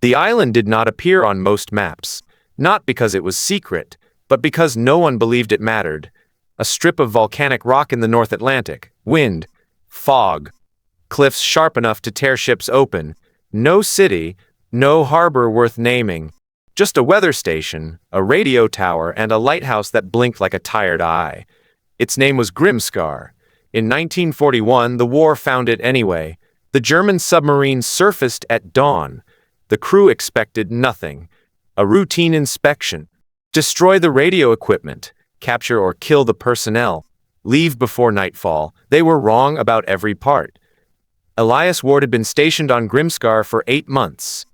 The island did not appear on most maps, not because it was secret, but because no one believed it mattered. A strip of volcanic rock in the North Atlantic, wind, fog, cliffs sharp enough to tear ships open, no city, no harbor worth naming, just a weather station, a radio tower, and a lighthouse that blinked like a tired eye. Its name was Grimskar. In 1941, the war found it anyway. The German submarine surfaced at dawn. The crew expected nothing. A routine inspection. Destroy the radio equipment. Capture or kill the personnel. Leave before nightfall. They were wrong about every part. Elias Ward had been stationed on Grimskar for 8 months.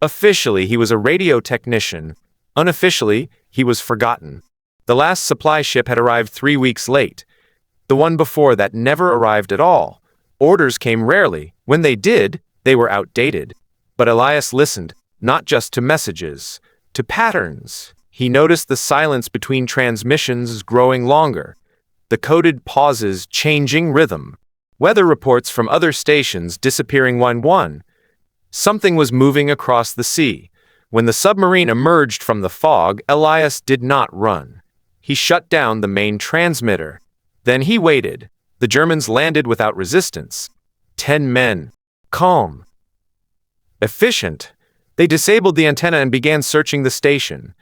Officially, he was a radio technician. Unofficially, he was forgotten. The last supply ship had arrived 3 weeks late. The one before that never arrived at all. Orders came rarely. When they did, they were outdated. But Elias listened, not just to messages, to patterns. He noticed the silence between transmissions growing longer, the coded pauses changing rhythm, weather reports from other stations disappearing one. Something was moving across the sea. When the submarine emerged from the fog, Elias did not run. He shut down the main transmitter. Then he waited. The Germans landed without resistance. 10 men. Calm. Efficient. They disabled the antenna and began searching the station.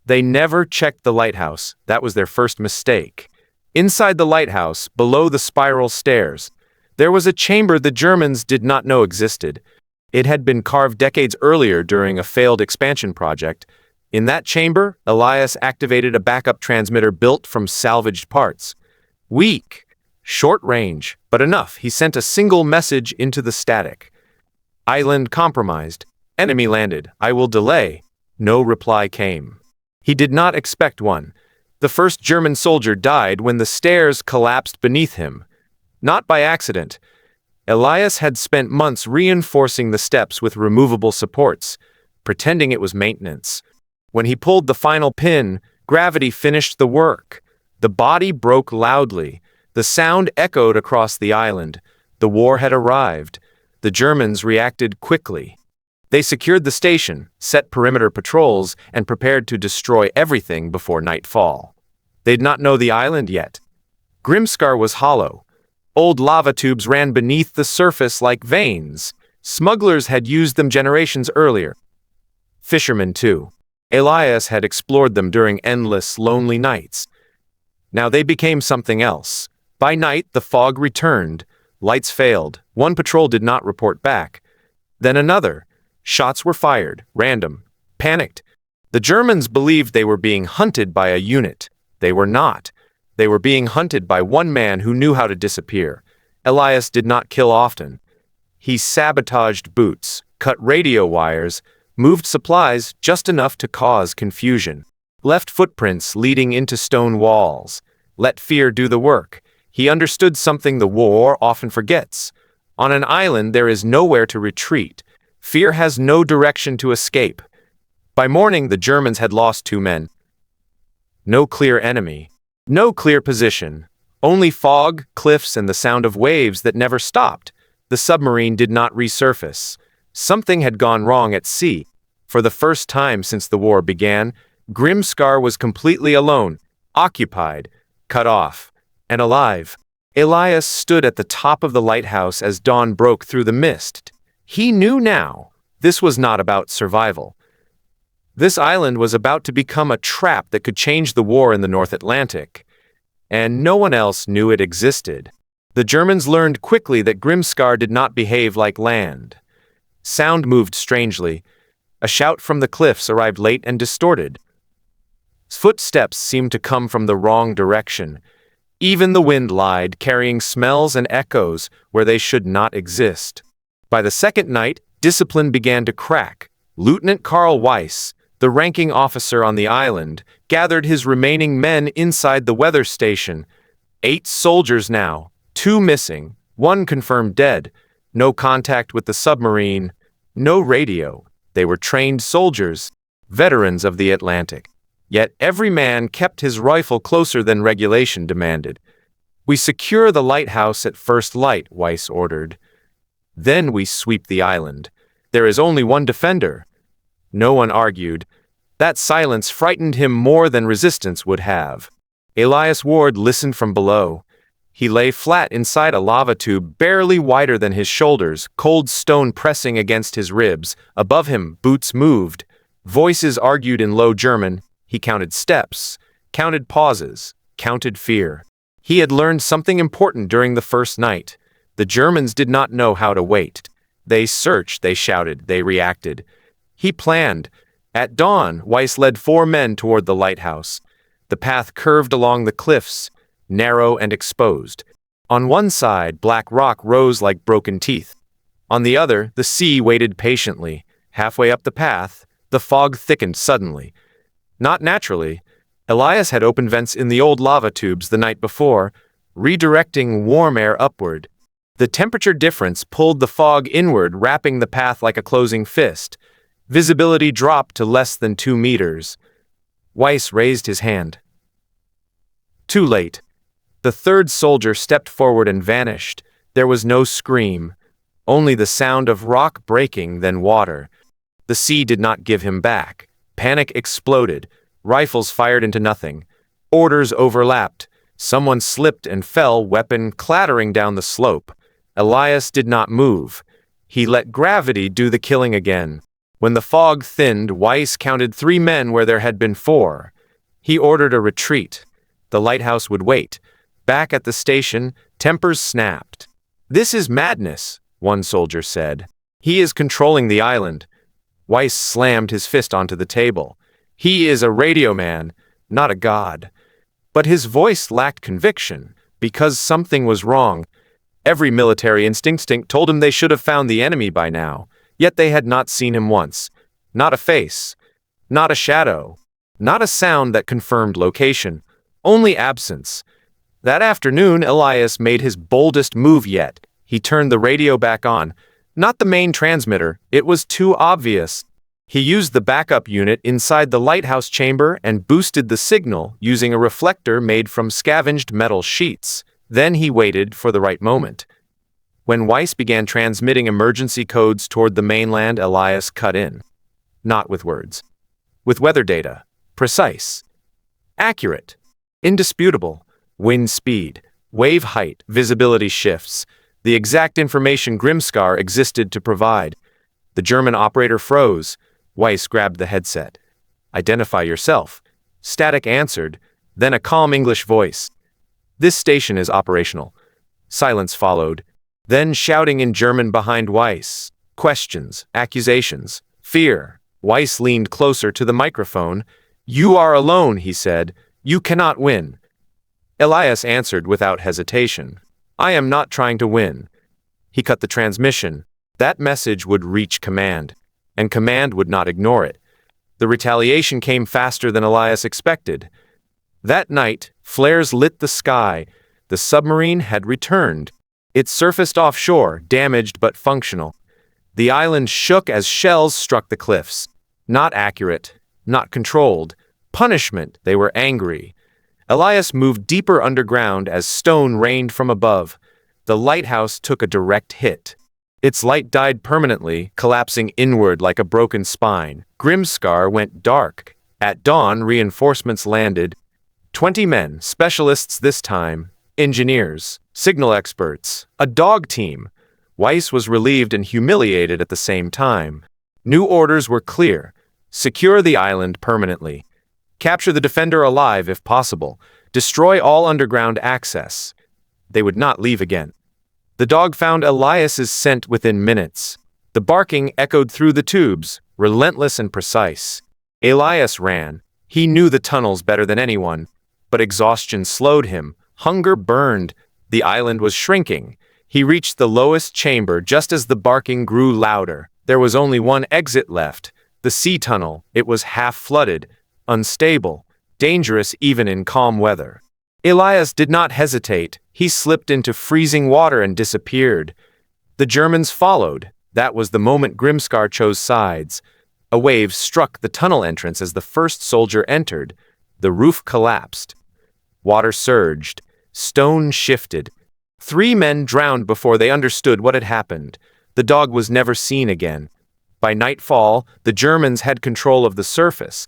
They never checked the lighthouse. That was their first mistake. Inside the lighthouse, below the spiral stairs, there was a chamber the Germans did not know existed. It had been carved decades earlier during a failed expansion project. In that chamber, Elias activated a backup transmitter built from salvaged parts. Weak, short range, but enough. He sent a single message into the static. Island compromised. Enemy landed. I will delay. No reply came. He did not expect one. The first German soldier died when the stairs collapsed beneath him. Not by accident. Elias had spent months reinforcing the steps with removable supports, pretending it was maintenance. When he pulled the final pin, gravity finished the work. The body broke loudly. The sound echoed across the island. The war had arrived. The Germans reacted quickly. They secured the station, set perimeter patrols, and prepared to destroy everything before nightfall. They did not know the island yet. Grimskar was hollow. Old lava tubes ran beneath the surface like veins. Smugglers had used them generations earlier. Fishermen, too. Elias had explored them during endless, lonely nights. Now they became something else. By night, the fog returned. Lights failed. One patrol did not report back. Then another. Shots were fired, random, panicked. The Germans believed they were being hunted by a unit. They were not. They were being hunted by one man who knew how to disappear. Elias did not kill often. He sabotaged boots, cut radio wires, moved supplies just enough to cause confusion, left footprints leading into stone walls, let fear do the work. He understood something the war often forgets. On an island, there is nowhere to retreat. Fear has no direction to escape. By morning, the Germans had lost 2 men. No clear enemy. No clear position. Only fog, cliffs, and the sound of waves that never stopped. The submarine did not resurface. Something had gone wrong at sea. For the first time since the war began, Grimskar was completely alone, occupied, cut off, and alive. Elias stood at the top of the lighthouse as dawn broke through the mist. He knew now, this was not about survival. This island was about to become a trap that could change the war in the North Atlantic. And no one else knew it existed. The Germans learned quickly that Grimskar did not behave like land. Sound moved strangely. A shout from the cliffs arrived late and distorted. Footsteps seemed to come from the wrong direction. Even the wind lied, carrying smells and echoes where they should not exist. By the second night, discipline began to crack. Lieutenant Karl Weiss, the ranking officer on the island, gathered his remaining men inside the weather station. 8 soldiers now, 2 missing, 1 confirmed dead. No contact with the submarine, no radio. They were trained soldiers, veterans of the Atlantic. Yet every man kept his rifle closer than regulation demanded. "We secure the lighthouse at first light," Weiss ordered. "Then we sweep the island. There is only one defender. No one argued. That silence frightened him more than resistance would have. Elias Ward listened from below. He lay flat inside a lava tube barely wider than his shoulders, cold stone pressing against his ribs. Above him, boots moved. Voices argued in low German. He counted steps, counted pauses, counted fear. He had learned something important during the first night. The Germans did not know how to wait. They searched, they shouted, they reacted. He planned. At dawn, Weiss led 4 men toward the lighthouse. The path curved along the cliffs, narrow and exposed. On one side, black rock rose like broken teeth. On the other, the sea waited patiently. Halfway up the path, the fog thickened suddenly. Not naturally. Elias had opened vents in the old lava tubes the night before, redirecting warm air upward. The temperature difference pulled the fog inward, wrapping the path like a closing fist. Visibility dropped to less than 2 meters. Weiss raised his hand. Too late. The third soldier stepped forward and vanished. There was no scream, only the sound of rock breaking, then water. The sea did not give him back. Panic exploded. Rifles fired into nothing. Orders overlapped. Someone slipped and fell, weapon clattering down the slope. Elias did not move. He let gravity do the killing again. When the fog thinned, Weiss counted 3 men where there had been 4. He ordered a retreat. The lighthouse would wait. Back at the station, tempers snapped. "This is madness," one soldier said. "He is controlling the island." Weiss slammed his fist onto the table. "He is a radio man, not a god." But his voice lacked conviction, because something was wrong. Every military instinct told him they should have found the enemy by now, yet they had not seen him once. Not a face, not a shadow, not a sound that confirmed location, only absence. That afternoon, Elias made his boldest move yet. He turned the radio back on. Not the main transmitter, it was too obvious. He used the backup unit inside the lighthouse chamber and boosted the signal using a reflector made from scavenged metal sheets. Then he waited for the right moment. When Weiss began transmitting emergency codes toward the mainland, Elias cut in. Not with words. With weather data. Precise. Accurate. Indisputable. Wind speed, wave height, visibility shifts. The exact information Grimskar existed to provide. The German operator froze. Weiss grabbed the headset. "Identify yourself." Static answered, then a calm English voice. "This station is operational." Silence followed, then shouting in German behind Weiss. Questions, accusations, fear. Weiss leaned closer to the microphone. "You are alone," he said. "You cannot win." Elias answered without hesitation. "I am not trying to win." He cut the transmission. That message would reach command, and command would not ignore it. The retaliation came faster than Elias expected. That night, flares lit the sky. The submarine had returned. It surfaced offshore, damaged but functional. The island shook as shells struck the cliffs. Not accurate, not controlled. Punishment, they were angry. Elias moved deeper underground as stone rained from above. The lighthouse took a direct hit. Its light died permanently, collapsing inward like a broken spine. Grimskar went dark. At dawn, reinforcements landed. 20 men, specialists this time, engineers, signal experts, a dog team. Weiss was relieved and humiliated at the same time. New orders were clear. Secure the island permanently. Capture the defender alive if possible. Destroy all underground access. They would not leave again. The dog found Elias's scent within minutes. The barking echoed through the tubes, relentless and precise. Elias ran. He knew the tunnels better than anyone. But exhaustion slowed him. Hunger burned. The island was shrinking. He reached the lowest chamber just as the barking grew louder. There was only one exit left. The sea tunnel. It was half flooded. Unstable, dangerous even in calm weather. Elias did not hesitate. He slipped into freezing water and disappeared. The Germans followed. That was the moment Grimskar chose sides. A wave struck the tunnel entrance as the first soldier entered. The roof collapsed. Water surged. Stone shifted. 3 men drowned before they understood what had happened. The dog was never seen again. By nightfall, the Germans had control of the surface,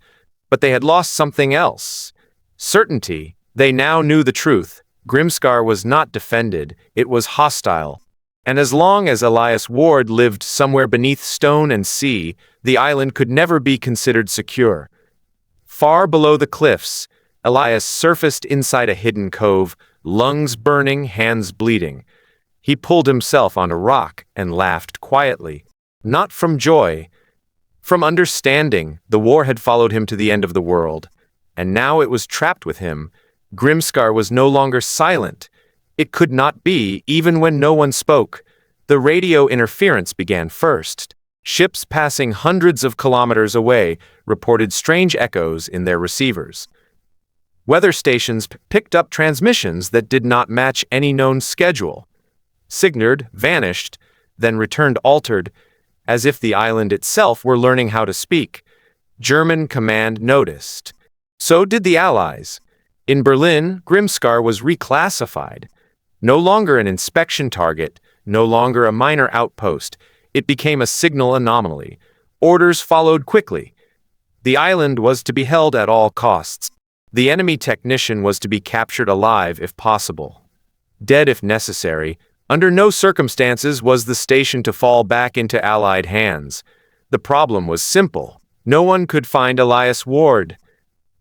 but they had lost something else. Certainty. They now knew the truth. Grimskar was not defended, it was hostile. And as long as Elias Ward lived somewhere beneath stone and sea, the island could never be considered secure. Far below the cliffs, Elias surfaced inside a hidden cove, lungs burning, hands bleeding. He pulled himself on a rock and laughed quietly. Not from joy, from understanding. The war had followed him to the end of the world, and now it was trapped with him. Grimskar was no longer silent. It could not be, even when no one spoke. The radio interference began first. Ships passing hundreds of kilometers away reported strange echoes in their receivers. Weather stations picked up transmissions that did not match any known schedule. Signaled, vanished, then returned altered, as if the island itself were learning how to speak. German command noticed. So did the Allies. In Berlin, Grimskar was reclassified. No longer an inspection target, no longer a minor outpost, it became a signal anomaly. Orders followed quickly. The island was to be held at all costs. The enemy technician was to be captured alive if possible. Dead if necessary. Under no circumstances was the station to fall back into Allied hands. The problem was simple. No one could find Elias Ward.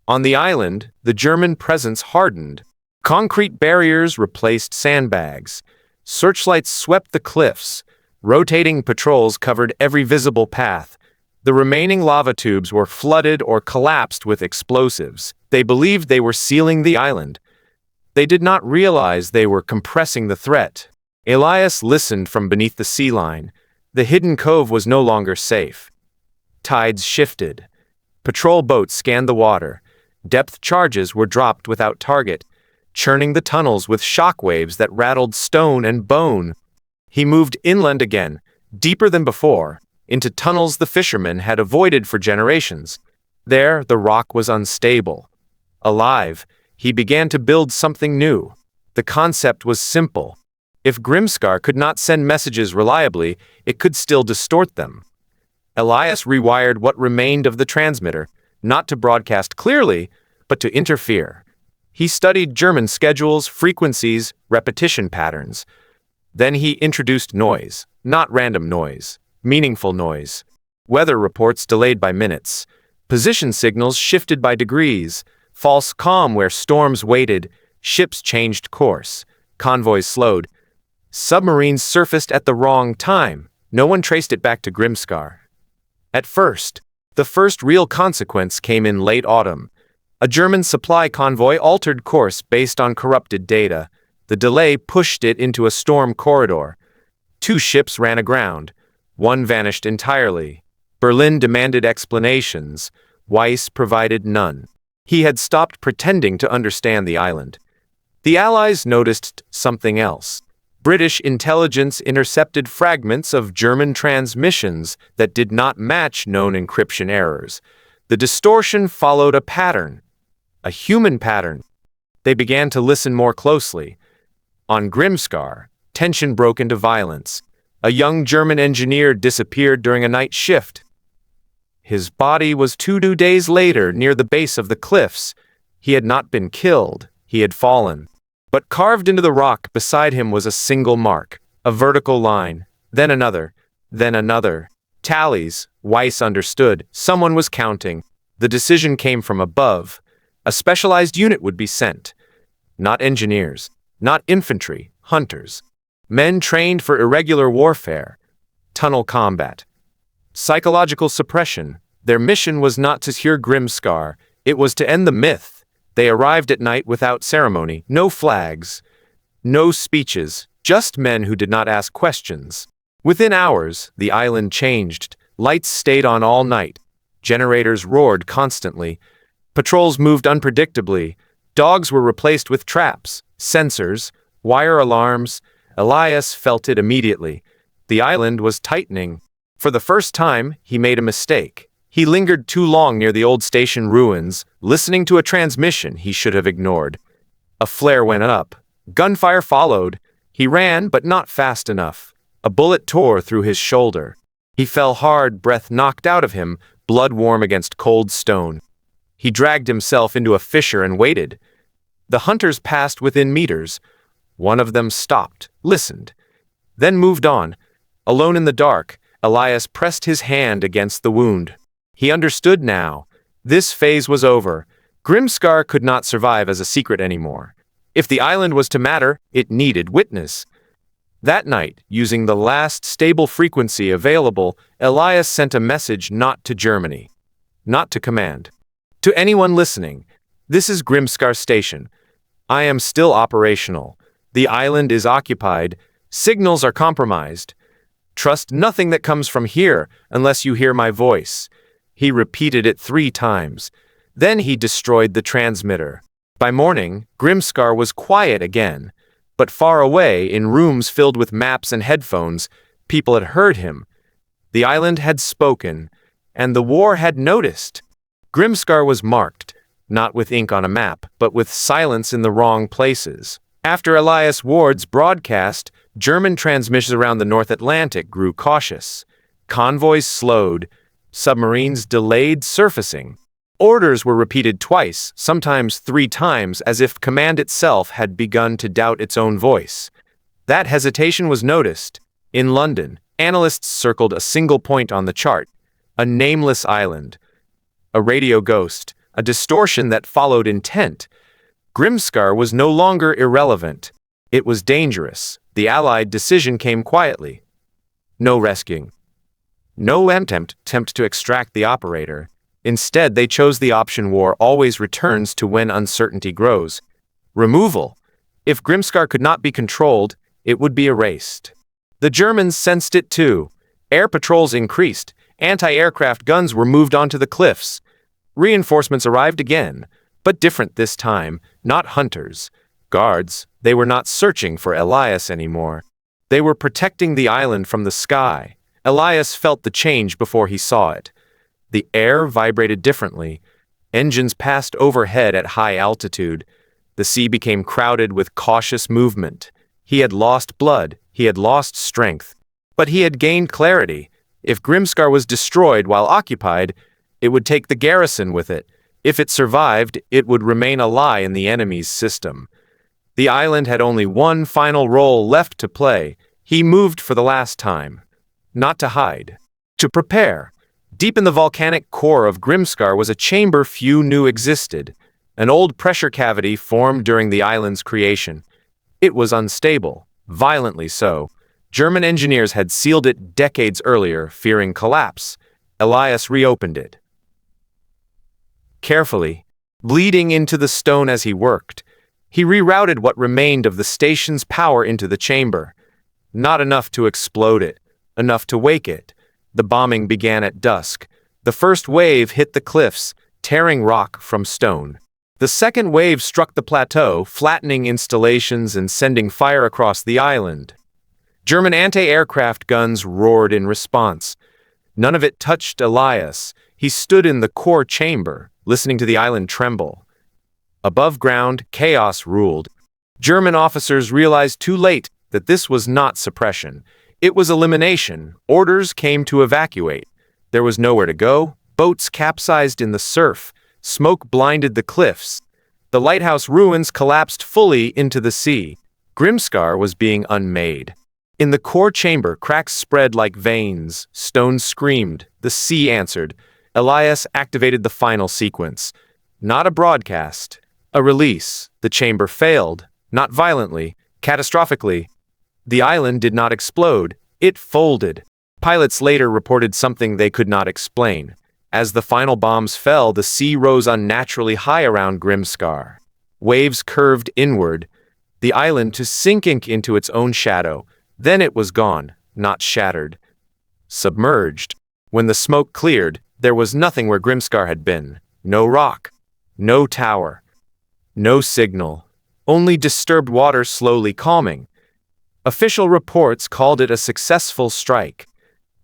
On the island, the German presence hardened. Concrete barriers replaced sandbags. Searchlights swept the cliffs. Rotating patrols covered every visible path. The remaining lava tubes were flooded or collapsed with explosives. They believed they were sealing the island. They did not realize they were compressing the threat. Elias listened from beneath the sea line. The hidden cove was no longer safe. Tides shifted. Patrol boats scanned the water. Depth charges were dropped without target, churning the tunnels with shock waves that rattled stone and bone. He moved inland again, deeper than before, into tunnels the fishermen had avoided for generations. There, the rock was unstable. Alive, he began to build something new. The concept was simple. If Grimskar could not send messages reliably, it could still distort them. Elias rewired what remained of the transmitter, not to broadcast clearly, but to interfere. He studied German schedules, frequencies, repetition patterns. Then he introduced noise, not random noise, meaningful noise. Weather reports delayed by minutes. Position signals shifted by degrees. False calm where storms waited. Ships changed course. Convoys slowed. Submarines surfaced at the wrong time. No one traced it back to Grimskar. At first, the first real consequence came in late autumn. A German supply convoy altered course based on corrupted data. The delay pushed it into a storm corridor. 2 ships ran aground. 1 vanished entirely. Berlin demanded explanations. Weiss provided none. He had stopped pretending to understand the island. The Allies noticed something else. British intelligence intercepted fragments of German transmissions that did not match known encryption errors. The distortion followed a pattern, a human pattern. They began to listen more closely. On Grimskar, tension broke into violence. A young German engineer disappeared during a night shift. His body was 2 days later near the base of the cliffs. He had not been killed, he had fallen. But carved into the rock beside him was a single mark, a vertical line, then another, then another. Tallies, Weiss understood. Someone was counting. The decision came from above. A specialized unit would be sent. Not engineers, not infantry, hunters. Men trained for irregular warfare, tunnel combat, psychological suppression. Their mission was not to cure Grimskar, it was to end the myth. They arrived at night without ceremony, no flags, no speeches, just men who did not ask questions. Within hours, the island changed. Lights stayed on all night. Generators roared constantly. Patrols moved unpredictably. Dogs were replaced with traps, sensors, wire alarms. Elias felt it immediately. The island was tightening. For the first time, he made a mistake. He lingered too long near the old station ruins, listening to a transmission he should have ignored. A flare went up. Gunfire followed. He ran, but not fast enough. A bullet tore through his shoulder. He fell hard, breath knocked out of him, blood warm against cold stone. He dragged himself into a fissure and waited. The hunters passed within meters. One of them stopped, listened, then moved on. Alone in the dark, Elias pressed his hand against the wound. He understood now. This phase was over. Grimskar could not survive as a secret anymore. If the island was to matter, it needed witness. That night, using the last stable frequency available, Elias sent a message not to Germany, not to command. To anyone listening, this is Grimskar Station. I am still operational. The island is occupied. Signals are compromised. Trust nothing that comes from here unless you hear my voice. He repeated it 3 times. Then he destroyed the transmitter. By morning, Grimskar was quiet again. But far away, in rooms filled with maps and headphones, people had heard him. The island had spoken, and the war had noticed. Grimskar was marked, not with ink on a map, but with silence in the wrong places. After Elias Ward's broadcast, German transmissions around the North Atlantic grew cautious. Convoys slowed. Submarines delayed surfacing. Orders were repeated twice, sometimes 3 times, as if command itself had begun to doubt its own voice. That hesitation was noticed. In London, analysts circled a single point on the chart: a nameless island. A radio ghost, a distortion that followed intent. Grimskar was no longer irrelevant. It was dangerous. The Allied decision came quietly. No rescuing. No attempt to extract the operator. Instead, they chose the option war always returns to when uncertainty grows. Removal. If Grimskar could not be controlled, it would be erased. The Germans sensed it too. Air patrols increased. Anti-aircraft guns were moved onto the cliffs. Reinforcements arrived again, but different this time, not hunters. Guards. They were not searching for Elias anymore. They were protecting the island from the sky. Elias felt the change before he saw it. The air vibrated differently. Engines passed overhead at high altitude. The sea became crowded with cautious movement. He had lost blood. He had lost strength. But he had gained clarity. If Grimskar was destroyed while occupied, it would take the garrison with it. If it survived, it would remain a lie in the enemy's system. The island had only one final role left to play. He moved for the last time. Not to hide. To prepare. Deep in the volcanic core of Grimskar was a chamber few knew existed. An old pressure cavity formed during the island's creation. It was unstable, violently so. German engineers had sealed it decades earlier, fearing collapse. Elias reopened it. Carefully, bleeding into the stone as he worked, he rerouted what remained of the station's power into the chamber. Not enough to explode it, enough to wake it. The bombing began at dusk. The first wave hit the cliffs, tearing rock from stone. The second wave struck the plateau, flattening installations and sending fire across the island. German anti-aircraft guns roared in response. None of it touched Elias. He stood in the core chamber, listening to the island tremble. Above ground, chaos ruled. German officers realized too late that this was not suppression. It was elimination. Orders came to evacuate. There was nowhere to go. Boats capsized in the surf. Smoke blinded the cliffs. The lighthouse ruins collapsed fully into the sea. Grimskar was being unmade. In the core chamber, cracks spread like veins. Stones screamed. The sea answered. Elias activated the final sequence. Not a broadcast. A release. The chamber failed. Not violently. Catastrophically. The island did not explode. It folded. Pilots later reported something they could not explain. As the final bombs fell, the sea rose unnaturally high around Grimskar. Waves curved inward, the island to sink into its own shadow. Then it was gone, not shattered. Submerged. When the smoke cleared, there was nothing where Grimskar had been. No rock. No tower. No signal. Only disturbed water slowly calming. Official reports called it a successful strike.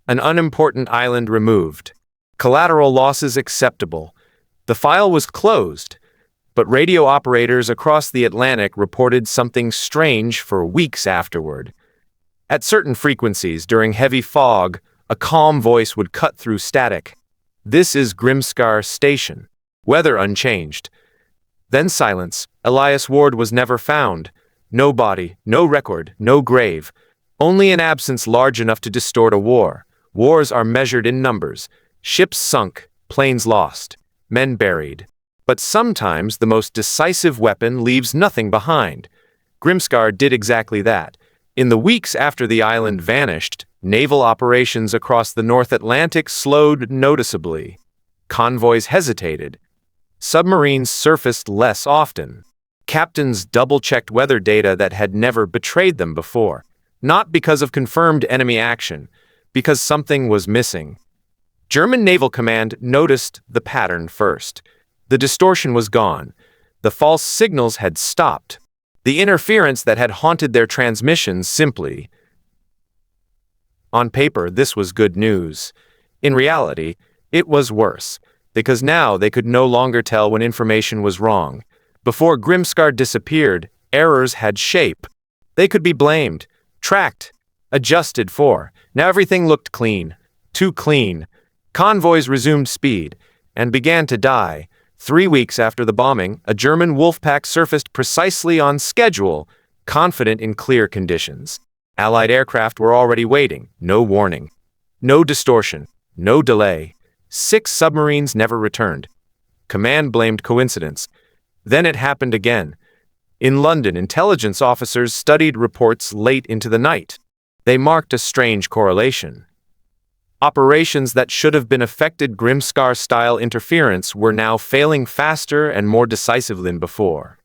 An unimportant island removed. Collateral losses acceptable. The file was closed, but radio operators across the Atlantic reported something strange for weeks afterward. At certain frequencies during heavy fog, A calm voice would cut through static. "This is Grimskar Station. Weather unchanged." Then silence. Elias Ward was never found. No body, no record, no grave. Only an absence large enough to distort a war. Wars are measured in numbers. Ships sunk, planes lost, men buried. But sometimes the most decisive weapon leaves nothing behind. Grimskar did exactly that. In the weeks after the island vanished, naval operations across the North Atlantic slowed noticeably. Convoys hesitated. Submarines surfaced less often. Captains double-checked weather data that had never betrayed them before. Not because of confirmed enemy action, because something was missing. German Naval Command noticed the pattern first. The distortion was gone. The false signals had stopped. The interference that had haunted their transmissions simply. On paper, this was good news. In reality, it was worse, because now they could no longer tell when information was wrong. Before Grimskar disappeared, errors had shape. They could be blamed, tracked, adjusted for. Now everything looked clean. Too clean. Convoys resumed speed and began to die. 3 weeks after the bombing, a German wolfpack surfaced precisely on schedule, confident in clear conditions. Allied aircraft were already waiting. No warning. No distortion. No delay. 6 submarines never returned. Command blamed coincidence. Then it happened again. In London, intelligence officers studied reports late into the night. They marked a strange correlation. Operations that should have been affected Grimskar-style interference were now failing faster and more decisively than before.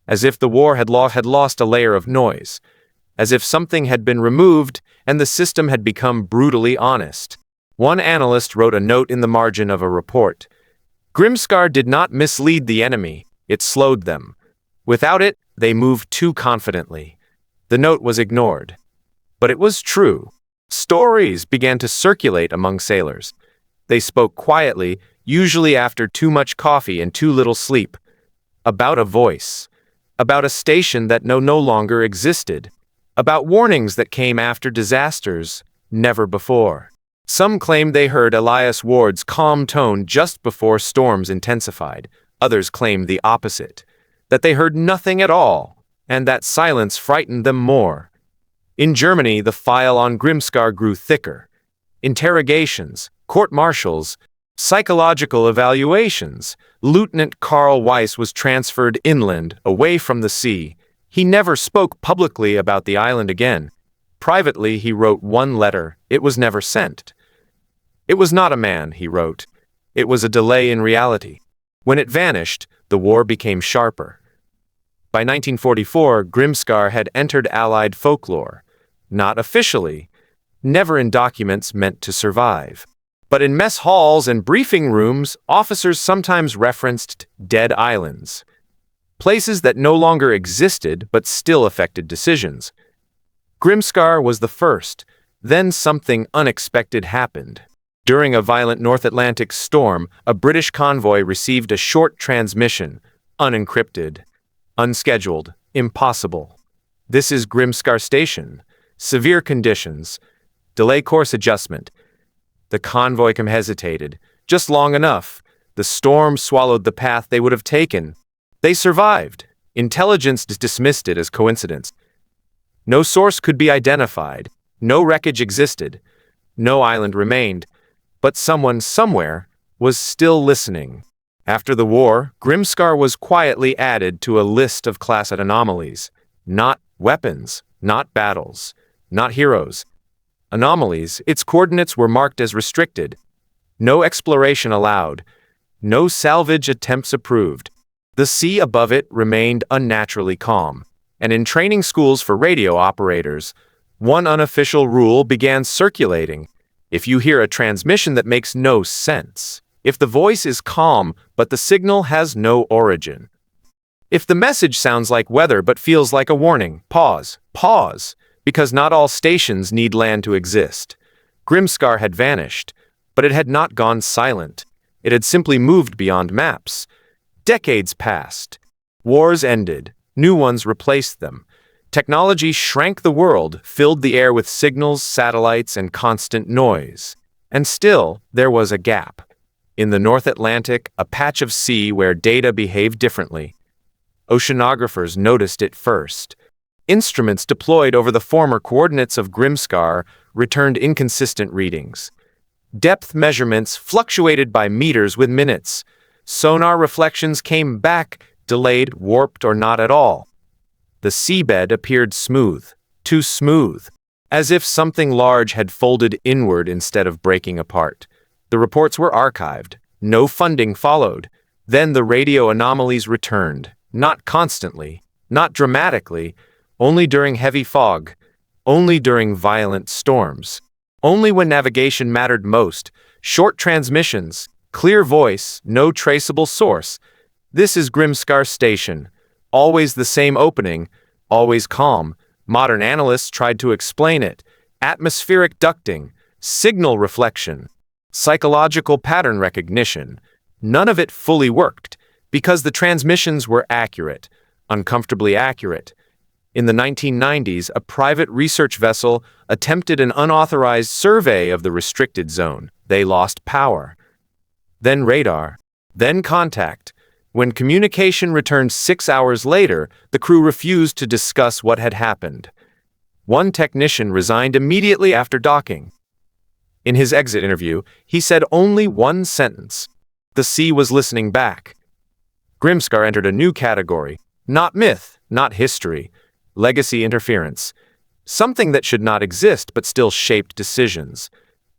As if the war had lost a layer of noise. As if something had been removed and the system had become brutally honest. One analyst wrote a note in the margin of a report. Grimskar did not mislead the enemy, it slowed them. Without it, they moved too confidently. The note was ignored. But it was true. Stories began to circulate among sailors. They spoke quietly, usually after too much coffee and too little sleep. About a voice. About a station that no longer existed. About warnings that came after disasters, never before. Some claimed they heard Elias Ward's calm tone just before storms intensified. Others claimed the opposite. That they heard nothing at all, and that silence frightened them more. In Germany, the file on Grimskar grew thicker. Interrogations, court-martials, psychological evaluations. Lieutenant Karl Weiss was transferred inland, away from the sea. He never spoke publicly about the island again. Privately, he wrote one letter. It was never sent. It was not a man, he wrote. It was a delay in reality. When it vanished, the war became sharper. By 1944, Grimskar had entered Allied folklore. Not officially, never in documents meant to survive. But in mess halls and briefing rooms, officers sometimes referenced dead islands. Places that no longer existed but still affected decisions. Grimskar was the first. Then something unexpected happened. During a violent North Atlantic storm, a British convoy received a short transmission, unencrypted, unscheduled, impossible. "This is Grimskar Station. Severe conditions. Delay course adjustment." The convoy hesitated. Just long enough. The storm swallowed the path they would have taken. They survived. Intelligence dismissed it as coincidence. No source could be identified. No wreckage existed. No island remained. But someone somewhere was still listening. After the war, Grimskar was quietly added to a list of class anomalies. Not weapons, not battles, not heroes. Anomalies, its coordinates were marked as restricted. No exploration allowed. No salvage attempts approved. The sea above it remained unnaturally calm. And in training schools for radio operators, one unofficial rule began circulating. If you hear a transmission that makes no sense, if the voice is calm but the signal has no origin, if the message sounds like weather but feels like a warning, pause, because not all stations need land to exist. Grimskar had vanished, but it had not gone silent. It had simply moved beyond maps. Decades passed. Wars ended. New ones replaced them. Technology shrank the world, filled the air with signals, satellites, and constant noise. And still, there was a gap. In the North Atlantic, a patch of sea where data behaved differently. Oceanographers noticed it first. Instruments deployed over the former coordinates of Grimskar returned inconsistent readings. Depth measurements fluctuated by meters with minutes. Sonar reflections came back, delayed, warped, or not at all. The seabed appeared smooth, too smooth, as if something large had folded inward instead of breaking apart. The reports were archived. No funding followed. Then the radio anomalies returned, not constantly, not dramatically, only during heavy fog, only during violent storms, only when navigation mattered most, short transmissions, clear voice, no traceable source. This is Grimskar Station. Always the same opening, always calm. Modern analysts tried to explain it. Atmospheric ducting, signal reflection, psychological pattern recognition. None of it fully worked, because the transmissions were accurate, uncomfortably accurate. In the 1990s, a private research vessel attempted an unauthorized survey of the restricted zone. They lost power. Then radar, then contact. When communication returned 6 hours later, the crew refused to discuss what had happened. One technician resigned immediately after docking. In his exit interview, he said only one sentence. The sea was listening back. Grimskar entered a new category. Not myth, not history. Legacy interference. Something that should not exist but still shaped decisions.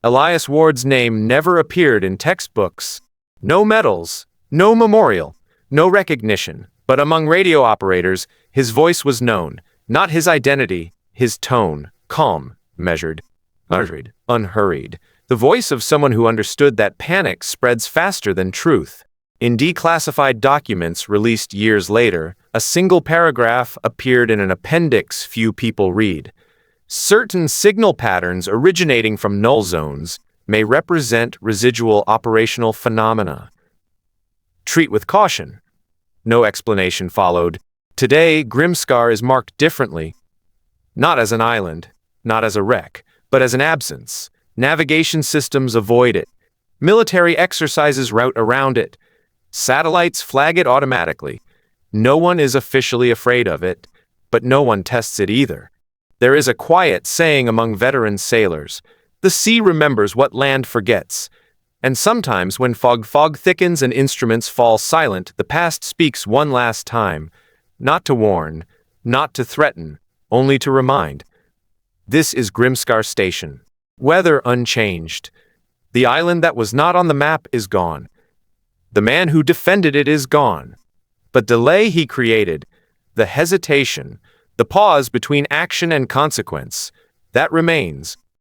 Elias Ward's name never appeared in textbooks. No medals, no memorial, no recognition, but among radio operators, his voice was known, not his identity, his tone, calm, measured, unhurried. The voice of someone who understood that panic spreads faster than truth. In declassified documents released years later, a single paragraph appeared in an appendix few people read. Certain signal patterns originating from null zones may represent residual operational phenomena. Treat with caution. No explanation followed. Today, Grimskar is marked differently. Not as an island, not as a wreck, but as an absence. Navigation systems avoid it. Military exercises route around it. Satellites flag it automatically. No one is officially afraid of it, but no one tests it either. There is a quiet saying among veteran sailors, "The sea remembers what land forgets." And sometimes when fog thickens and instruments fall silent, the past speaks one last time, not to warn, not to threaten, only to remind. This is Grimskar Station. Weather unchanged. The island that was not on the map is gone. The man who defended it is gone. But delay he created, the hesitation, the pause between action and consequence, that remains.